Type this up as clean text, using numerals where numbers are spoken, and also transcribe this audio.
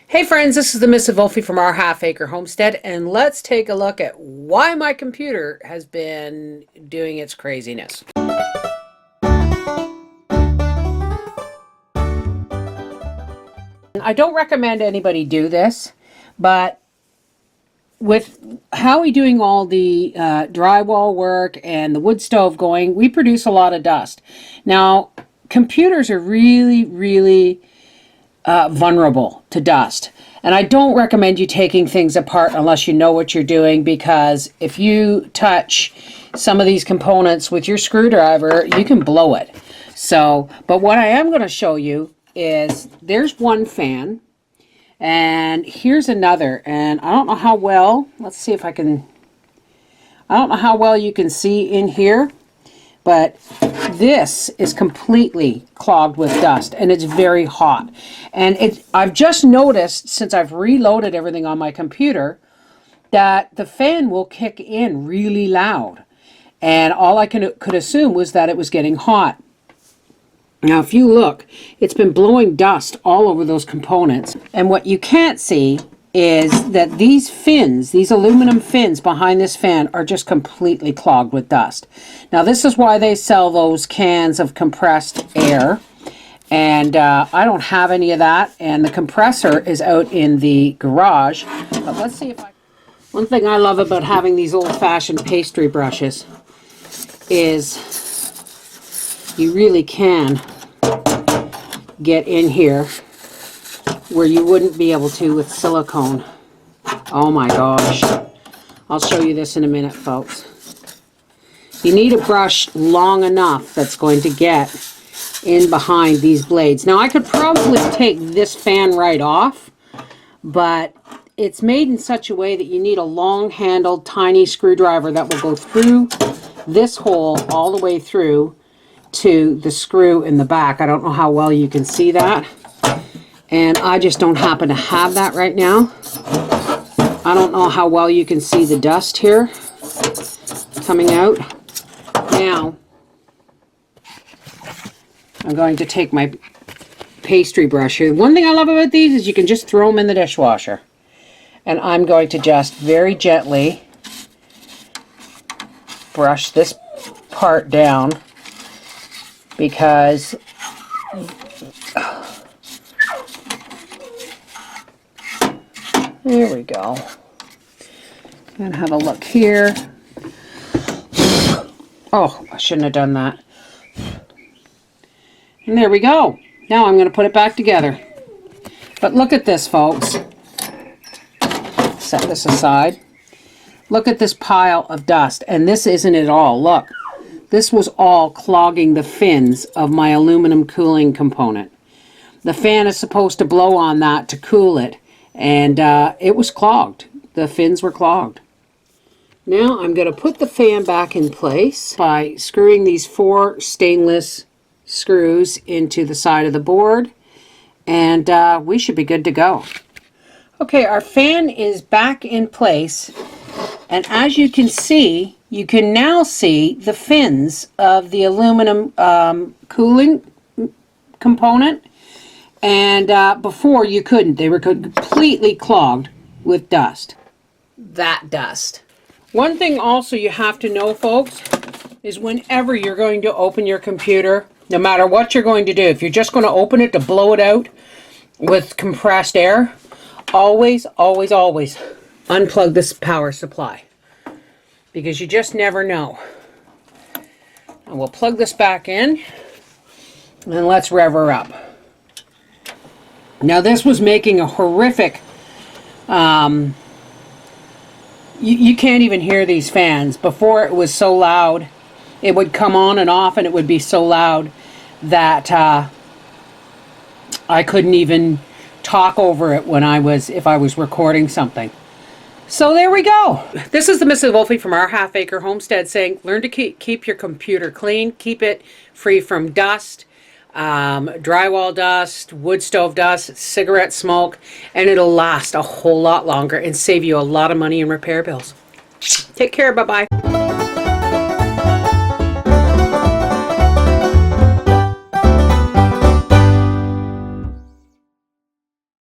Hey friends, this is the Mrs. Wolfie from our half-acre homestead, and let's take a look at why my computer has been doing its craziness. I don't recommend anybody do this, but with Howie doing all the drywall work and the wood stove going, we produce a lot of dust. Now, computers are really vulnerable to dust. And I don't recommend you taking things apart unless you know what you're doing, because if you touch some of these components with your screwdriver, you can blow it. So, but what I am going to show you is there's one fan and here's another, and I don't know how well, let's see if I can, I don't know how well you can see in here, but this is completely clogged with dust and it's very hot. And I've just noticed since I've reloaded everything on my computer that the fan will kick in really loud. And all I could assume was that it was getting hot. Now if you look, it's been blowing dust all over those components. And what you can't see is that these fins, these aluminum fins behind this fan are just completely clogged with dust. Now this is why they sell those cans of compressed air, and I don't have any of that, and the compressor is out in the garage. But let's see if I... One thing I love about having these old-fashioned pastry brushes is you really can get in here where you wouldn't be able to with silicone. Oh my gosh. I'll show you this in a minute, folks. You need a brush long enough that's going to get in behind these blades. Now I could probably take this fan right off, but it's made in such a way that you need a long-handled tiny screwdriver that will go through this hole all the way through to the screw in the back. I don't know how well you can see that. And I just don't happen to have that right now. I don't know how well you can see the dust here coming out. Now, I'm going to take my pastry brush here. One thing I love about these is you can just throw them in the dishwasher. And I'm going to just very gently brush this part down, because there we go. And have a look here. Oh, I shouldn't have done that. And there we go. Now I'm going to put it back together. But look at this, folks. Set this aside. Look at this pile of dust. And this isn't it all. Look. This was all clogging the fins of my aluminum cooling component. The fan is supposed to blow on that to cool it. And it was clogged. The fins were clogged. Now I'm going to put the fan back in place by screwing these 4 stainless screws into the side of the board, and we should be good to go. Okay, our fan is back in place, and as you can see, you can now see the fins of the aluminum cooling component. And before you couldn't. They were completely clogged with dust. That dust. One thing also you have to know, folks, is whenever you're going to open your computer, no matter what you're going to do, if you're just going to open it to blow it out with compressed air, always unplug this power supply, because you just never know. And we'll plug this back in, and let's rev her up. Now this was making a horrific, you can't even hear these fans. Before it was so loud, it would come on and off, and it would be so loud that I couldn't even talk over it when if I was recording something. So there we go. This is the Mrs. Wolfie from our half-acre homestead saying, learn to keep your computer clean, keep it free from dust, drywall dust, wood stove dust, cigarette smoke, and it'll last a whole lot longer and save you a lot of money in repair bills. Take care. Bye-bye.